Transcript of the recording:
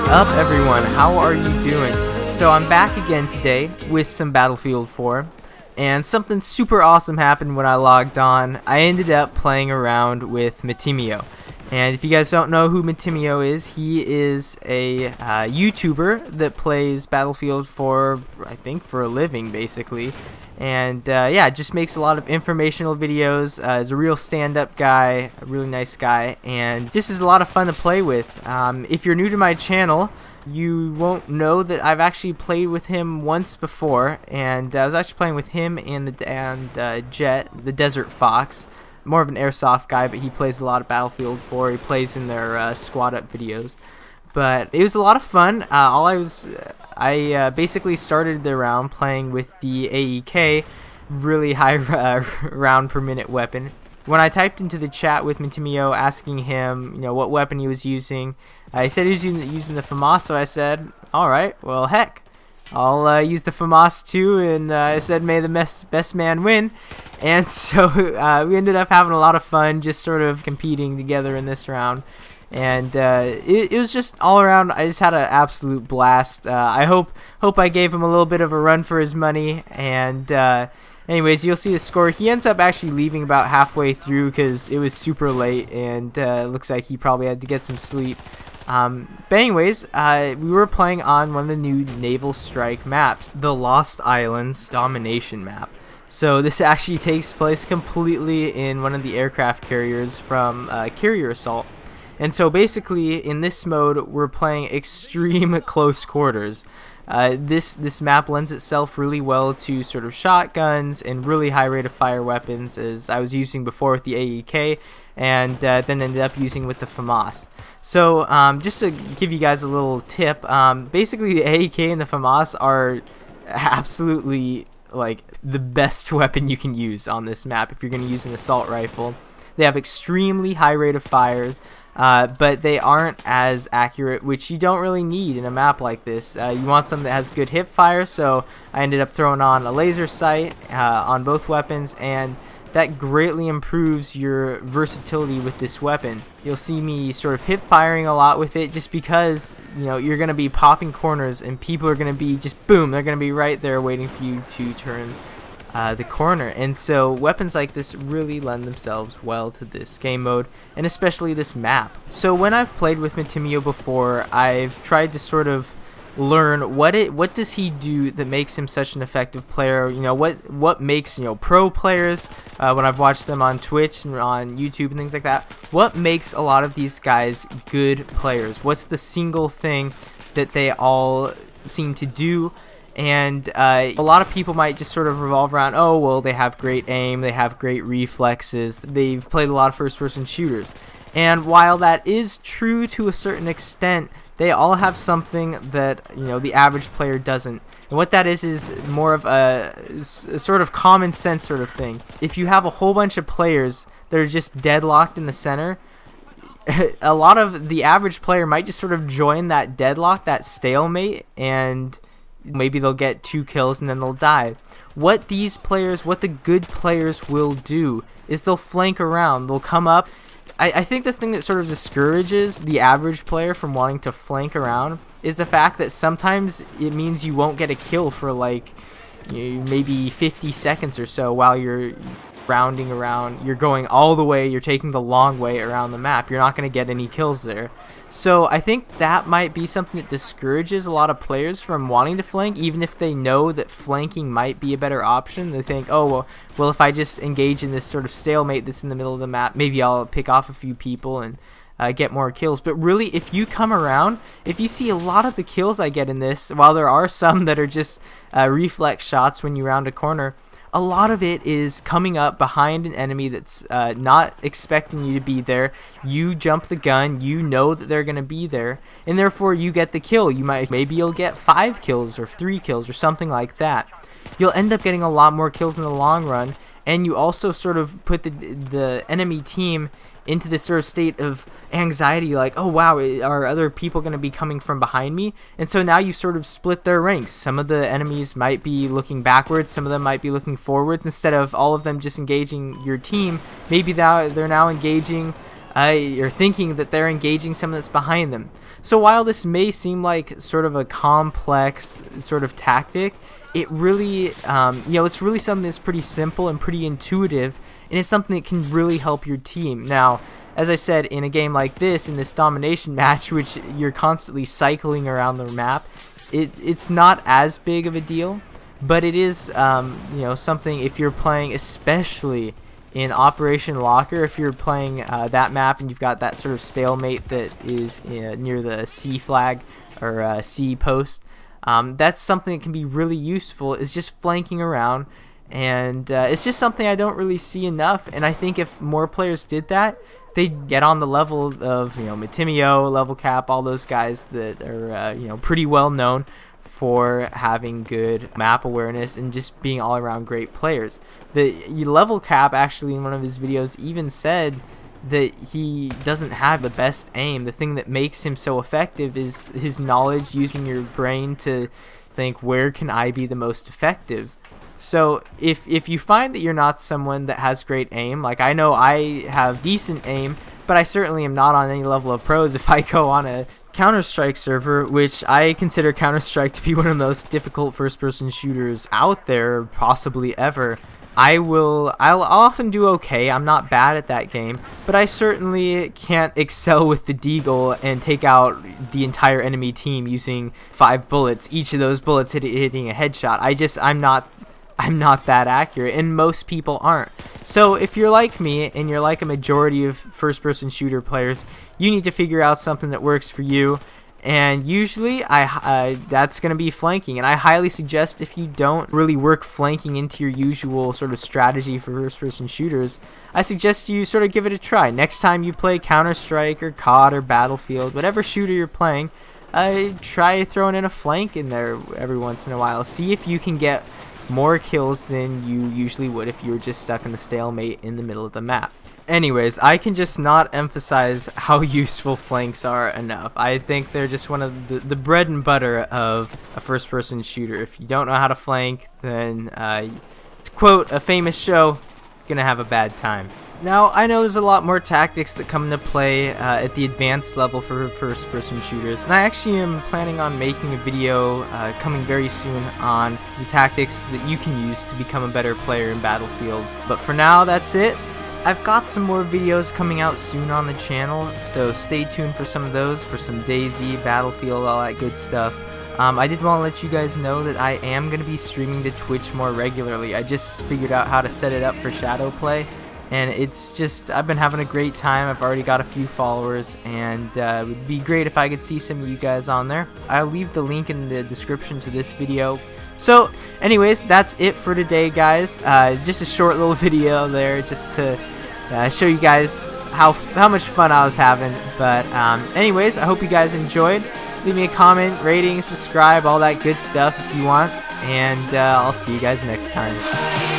up, everyone? How are you doing? So I'm back again today with some Battlefield 4, and something super awesome happened when I logged on. I ended up playing around with Matimi0. And if you guys don't know who Matimi0 is, he is a YouTuber that plays Battlefield 4, I think, for a living, basically. And yeah, just makes a lot of informational videos. Is a real stand-up guy, a really nice guy, and just is a lot of fun to play with. If you're new to my channel, you won't know that I've actually played with him once before, and I was actually playing with him and Jet, the Desert Fox. More of an airsoft guy, but he plays a lot of Battlefield 4. He plays in their squad up videos. But it was a lot of fun. I basically started the round playing with the AEK, really high round per minute weapon. When I typed into the chat with Matimi0 asking him, what weapon he was using, he said he was using the FAMAS, so I said, all right, well, heck, I'll use the FAMAS too, and I said, may the best man win. And so we ended up having a lot of fun just sort of competing together in this round. And it was just all around, I just had an absolute blast. I hope I gave him a little bit of a run for his money. And anyways, you'll see the score. He ends up actually leaving about halfway through because it was super late, and looks like he probably had to get some sleep. But anyways, we were playing on one of the new Naval Strike maps, the Lost Islands Domination map. So this actually takes place completely in one of the aircraft carriers from Carrier Assault. And so basically in this mode we're playing extreme close quarters. This map lends itself really well to sort of shotguns and really high rate of fire weapons, as I was using before with the AEK, and then ended up using with the FAMAS. So just to give you guys a little tip, basically the AEK and the FAMAS are absolutely like the best weapon you can use on this map if you're going to use an assault rifle. They have extremely high rate of fire, but they aren't as accurate, which you don't really need in a map like this. You want something that has good hip fire, so I ended up throwing on a laser sight on both weapons, and that greatly improves your versatility with this weapon. You'll see me sort of hip firing a lot with it just because you're going to be popping corners and people are going to be just boom, they're going to be right there waiting for you to turn the corner. And so weapons like this really lend themselves well to this game mode, and especially this map. So when I've played with Matimi0 before, I've tried to sort of learn what does he do that makes him such an effective player. What makes pro players, when I've watched them on Twitch and on YouTube and things like that, what makes a lot of these guys good players? What's the single thing that they all seem to do? And a lot of people might just sort of revolve around, oh well, they have great aim, they have great reflexes, they've played a lot of first person shooters. And while that is true to a certain extent, they all have something that the average player doesn't. And what that is more of a sort of common sense sort of thing. If you have a whole bunch of players that are just deadlocked in the center, a lot of the average player might just sort of join that deadlock, that stalemate, and maybe they'll get 2 kills and then they'll die. What the good players will do is they'll flank around, they'll come up. I think this thing that sort of discourages the average player from wanting to flank around is the fact that sometimes it means you won't get a kill for like maybe 50 seconds or so while you're rounding around. You're going all the way, you're taking the long way around the map. You're not going to get any kills there. So I think that might be something that discourages a lot of players from wanting to flank, even if they know that flanking might be a better option. They think, oh, well, if I just engage in this sort of stalemate that's in the middle of the map, maybe I'll pick off a few people and get more kills. But really, if you come around, if you see a lot of the kills I get in this, while there are some that are just reflex shots when you round a corner, a lot of it is coming up behind an enemy that's not expecting you to be there. You jump the gun, you know that they're going to be there, and therefore you get the kill. Maybe you'll get 5 kills or 3 kills or something like that. You'll end up getting a lot more kills in the long run, and you also sort of put the enemy team into this sort of state of anxiety, like, oh wow, are other people going to be coming from behind me? And so now you sort of split their ranks. Some of the enemies might be looking backwards, some of them might be looking forwards. Instead of all of them just engaging your team, maybe they're now engaging you're thinking that they're engaging someone that's behind them. So while this may seem like sort of a complex sort of tactic, it really, it's really something that's pretty simple and pretty intuitive, and it's something that can really help your team. Now, as I said, in a game like this, in this domination match, which you're constantly cycling around the map, it's not as big of a deal, but it is, something if you're playing, especially in Operation Locker, if you're playing that map and you've got that sort of stalemate that is near the C flag or C post, that's something that can be really useful, is just flanking around. And it's just something I don't really see enough, and I think if more players did that, they'd get on the level of Matimi0, Level Cap, all those guys that are pretty well known for having good map awareness and just being all around great players. The Level Cap actually in one of his videos even said that he doesn't have the best aim. The thing that makes him so effective is his knowledge, using your brain to think, where can I be the most effective? So if you find that you're not someone that has great aim, like I know I have decent aim, but I certainly am not on any level of pros. If I go on a Counter-Strike server, which I consider Counter-Strike to be one of the most difficult first-person shooters out there, possibly ever, I'll often do okay. I'm not bad at that game, but I certainly can't excel with the deagle and take out the entire enemy team using 5 bullets, each of those bullets hitting a headshot. I'm not that accurate, and most people aren't. So if you're like me and you're like a majority of first-person shooter players, you need to figure out something that works for you. And usually that's going to be flanking, and I highly suggest, if you don't really work flanking into your usual sort of strategy for first-person shooters, I suggest you sort of give it a try. Next time you play Counter-Strike or COD or Battlefield, whatever shooter you're playing, try throwing in a flank in there every once in a while. See if you can get more kills than you usually would if you were just stuck in the stalemate in the middle of the map. Anyways, I can just not emphasize how useful flanks are enough. I think they're just one of the bread and butter of a first-person shooter. If you don't know how to flank, then, to quote a famous show, you're gonna have a bad time. Now, I know there's a lot more tactics that come into play at the advanced level for first-person shooters, and I actually am planning on making a video coming very soon on the tactics that you can use to become a better player in Battlefield. But for now, that's it. I've got some more videos coming out soon on the channel, so stay tuned for some of those, for some DayZ, Battlefield, all that good stuff. I did want to let you guys know that I am going to be streaming to Twitch more regularly. I just figured out how to set it up for shadow play, and it's just, I've been having a great time. I've already got a few followers, and it would be great if I could see some of you guys on there. I'll leave the link in the description to this video. So anyways, that's it for today, guys. Just a short little video there, just to show you guys how much fun I was having. But anyways, I hope you guys enjoyed. Leave me a comment, rating, subscribe, all that good stuff if you want, and I'll see you guys next time.